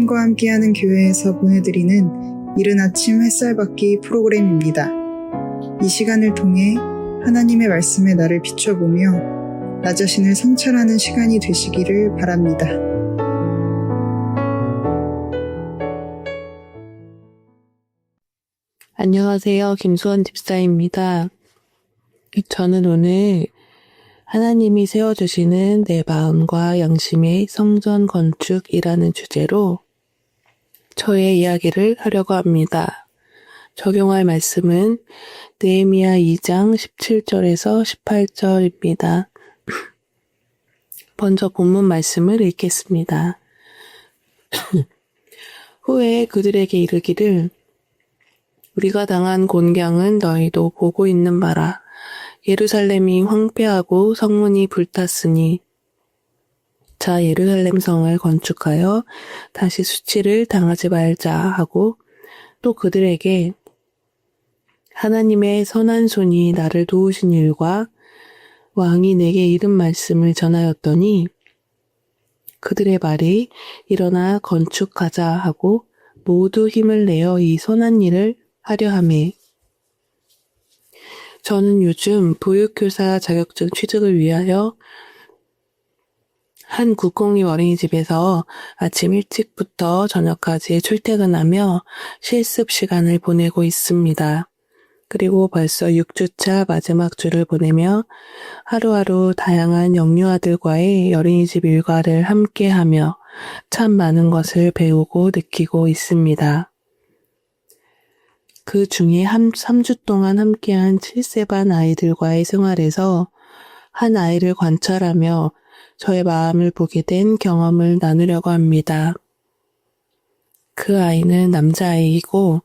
하나님과 함께하는 교회에서 보내드리는 이른 아침 햇살 받기 프로그램입니다. 이 시간을 통해 하나님의 말씀에 나를 비춰보며 나 자신을 성찰하는 시간이 되시기를 바랍니다. 안녕하세요. 김수원 집사입니다. 저는 오늘 하나님이 세워주시는 내 마음과 양심의 성전 건축이라는 주제로 저의 이야기를 하려고 합니다. 적용할 말씀은 느헤미야 2장 17절에서 18절입니다. 먼저 본문 말씀을 읽겠습니다. 후에 그들에게 이르기를 우리가 당한 곤경은 너희도 보고 있는 바라. 예루살렘이 황폐하고 성문이 불탔으니 자 예루살렘 성을 건축하여 다시 수치를 당하지 말자 하고 또 그들에게 하나님의 선한 손이 나를 도우신 일과 왕이 내게 이른 말씀을 전하였더니 그들의 말이 일어나 건축하자 하고 모두 힘을 내어 이 선한 일을 하려 하매 저는 요즘 보육교사 자격증 취득을 위하여 한 국공립 어린이집에서 아침 일찍부터 저녁까지 출퇴근하며 실습 시간을 보내고 있습니다. 그리고 벌써 6주차 마지막 주를 보내며 하루하루 다양한 영유아들과의 어린이집 일과를 함께하며 참 많은 것을 배우고 느끼고 있습니다. 그 중에 3주 동안 함께한 7세 반 아이들과의 생활에서 한 아이를 관찰하며 저의 마음을 보게 된 경험을 나누려고 합니다. 그 아이는 남자아이이고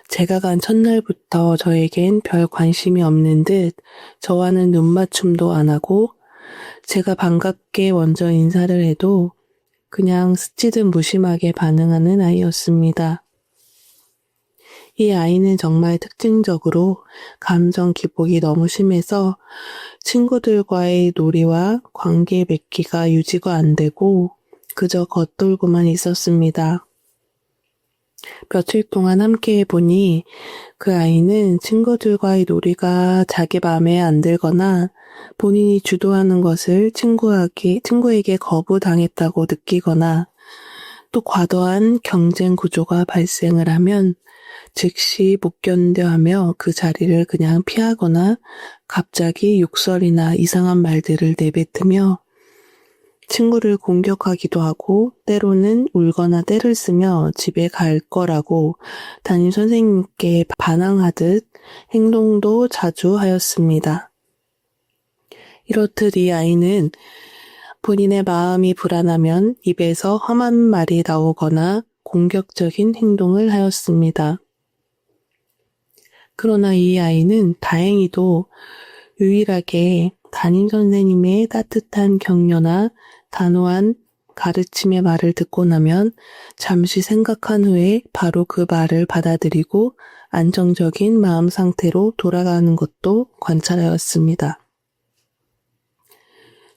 제가 간 첫날부터 저에겐 별 관심이 없는 듯 저와는 눈맞춤도 안 하고 제가 반갑게 먼저 인사를 해도 그냥 스치듯 무심하게 반응하는 아이였습니다. 이 아이는 정말 특징적으로 감정 기복이 너무 심해서 친구들과의 놀이와 관계 맺기가 유지가 안 되고 그저 겉돌고만 있었습니다. 며칠 동안 함께 해보니 그 아이는 친구들과의 놀이가 자기 마음에 안 들거나 본인이 주도하는 것을 친구에게 거부당했다고 느끼거나 또 과도한 경쟁 구조가 발생을 하면 즉시 못 견뎌하며 그 자리를 그냥 피하거나 갑자기 욕설이나 이상한 말들을 내뱉으며 친구를 공격하기도 하고 때로는 울거나 떼를 쓰며 집에 갈 거라고 담임 선생님께 반항하듯 행동도 자주 하였습니다. 이렇듯 이 아이는 본인의 마음이 불안하면 입에서 험한 말이 나오거나 공격적인 행동을 하였습니다. 그러나 이 아이는 다행히도 유일하게 담임 선생님의 따뜻한 격려나 단호한 가르침의 말을 듣고 나면 잠시 생각한 후에 바로 그 말을 받아들이고 안정적인 마음 상태로 돌아가는 것도 관찰하였습니다.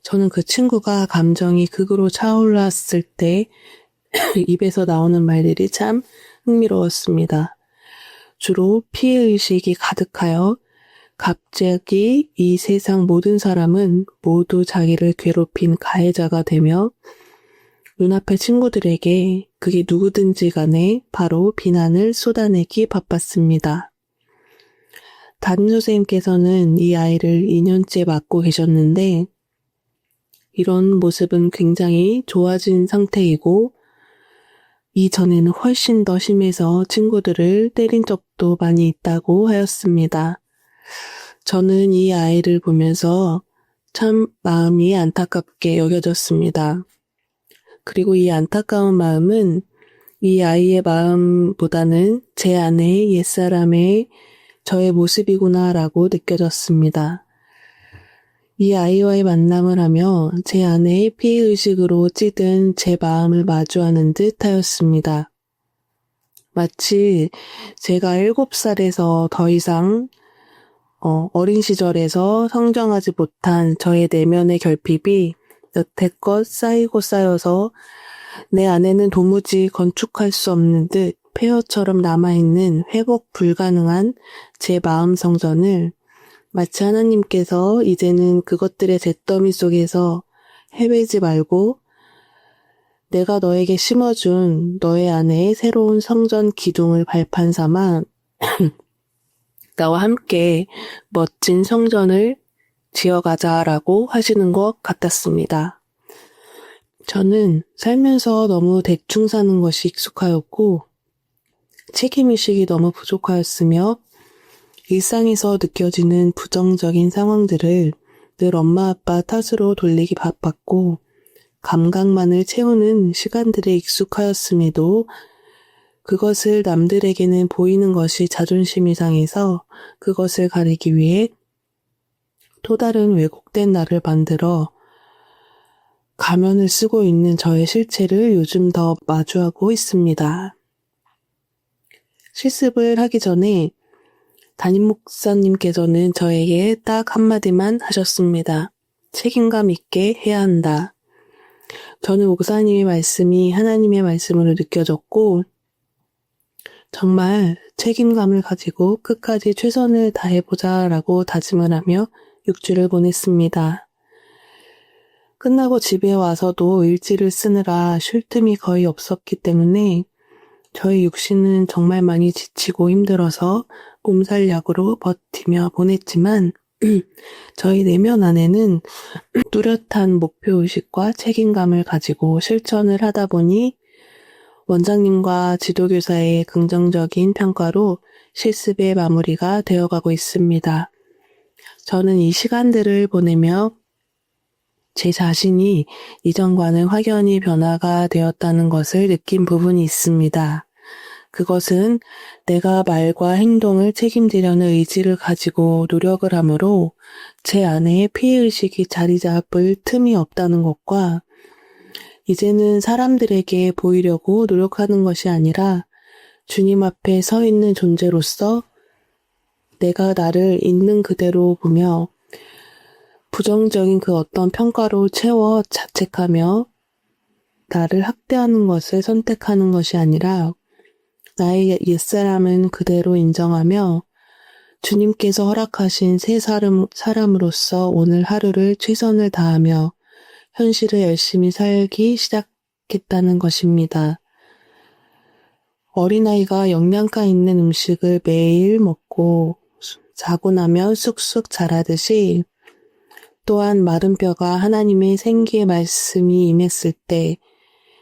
저는 그 친구가 감정이 극으로 차올랐을 때 입에서 나오는 말들이 참 흥미로웠습니다. 주로 피해의식이 가득하여 갑자기 이 세상 모든 사람은 모두 자기를 괴롭힌 가해자가 되며 눈앞의 친구들에게 그게 누구든지 간에 바로 비난을 쏟아내기 바빴습니다. 담임 선생님께서는 이 아이를 2년째 맡고 계셨는데 이런 모습은 굉장히 좋아진 상태이고 이전에는 훨씬 더 심해서 친구들을 때린 적도 많이 있다고 하였습니다. 저는 이 아이를 보면서 참 마음이 안타깝게 여겨졌습니다. 그리고 이 안타까운 마음은 이 아이의 마음보다는 제 안의 옛사람의 저의 모습이구나라고 느껴졌습니다. 이 아이와의 만남을 하며 제 안에 피해의식으로 찌든 제 마음을 마주하는 듯 하였습니다. 마치 제가 7살에서 더 이상 어린 시절에서 성장하지 못한 저의 내면의 결핍이 여태껏 쌓이고 쌓여서 내 안에는 도무지 건축할 수 없는 듯 폐허처럼 남아있는 회복 불가능한 제 마음 성전을 마치 하나님께서 이제는 그것들의 잿더미 속에서 헤매지 말고 내가 너에게 심어준 너의 안에 새로운 성전 기둥을 발판 삼아 나와 함께 멋진 성전을 지어가자라고 하시는 것 같았습니다. 저는 살면서 너무 대충 사는 것이 익숙하였고 책임의식이 너무 부족하였으며 일상에서 느껴지는 부정적인 상황들을 늘 엄마 아빠 탓으로 돌리기 바빴고 감각만을 채우는 시간들에 익숙하였음에도 그것을 남들에게는 보이는 것이 자존심이 상해서 그것을 가리기 위해 또 다른 왜곡된 나를 만들어 가면을 쓰고 있는 저의 실체를 요즘 더 마주하고 있습니다. 실습을 하기 전에 담임 목사님께서는 저에게 딱 한마디만 하셨습니다. 책임감 있게 해야 한다. 저는 목사님의 말씀이 하나님의 말씀으로 느껴졌고 정말 책임감을 가지고 끝까지 최선을 다해보자라고 다짐을 하며 6주를 보냈습니다. 끝나고 집에 와서도 일지를 쓰느라 쉴 틈이 거의 없었기 때문에 저희 육신은 정말 많이 지치고 힘들어서 몸살약으로 버티며 보냈지만 저희 내면 안에는 뚜렷한 목표의식과 책임감을 가지고 실천을 하다 보니 원장님과 지도교사의 긍정적인 평가로 실습의 마무리가 되어가고 있습니다. 저는 이 시간들을 보내며 제 자신이 이전과는 확연히 변화가 되었다는 것을 느낀 부분이 있습니다. 그것은 내가 말과 행동을 책임지려는 의지를 가지고 노력을 하므로 제 안에 피해의식이 자리 잡을 틈이 없다는 것과 이제는 사람들에게 보이려고 노력하는 것이 아니라 주님 앞에 서 있는 존재로서 내가 나를 있는 그대로 보며 부정적인 그 어떤 평가로 채워 자책하며 나를 학대하는 것을 선택하는 것이 아니라 나의 옛사람은 그대로 인정하며 주님께서 허락하신 새 사람으로서 오늘 하루를 최선을 다하며 현실을 열심히 살기 시작했다는 것입니다. 어린아이가 영양가 있는 음식을 매일 먹고 자고 나면 쑥쑥 자라듯이 또한 마른 뼈가 하나님의 생기의 말씀이 임했을 때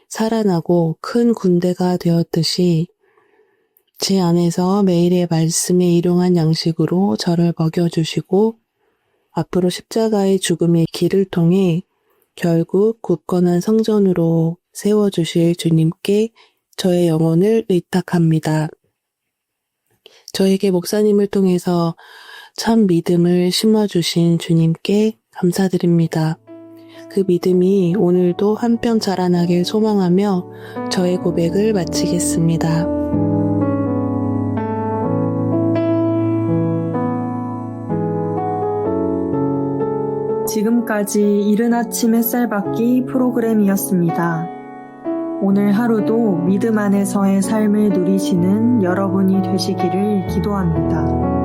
살아나고 큰 군대가 되었듯이 제 안에서 매일의 말씀에 일용한 양식으로 저를 먹여주시고 앞으로 십자가의 죽음의 길을 통해 결국 굳건한 성전으로 세워주실 주님께 저의 영혼을 의탁합니다. 저에게 목사님을 통해서 참 믿음을 심어주신 주님께 감사드립니다. 그 믿음이 오늘도 한뼘 자라나길 소망하며 저의 고백을 마치겠습니다. 지금까지 이른 아침 햇살 받기 프로그램이었습니다. 오늘 하루도 믿음 안에서의 삶을 누리시는 여러분이 되시기를 기도합니다.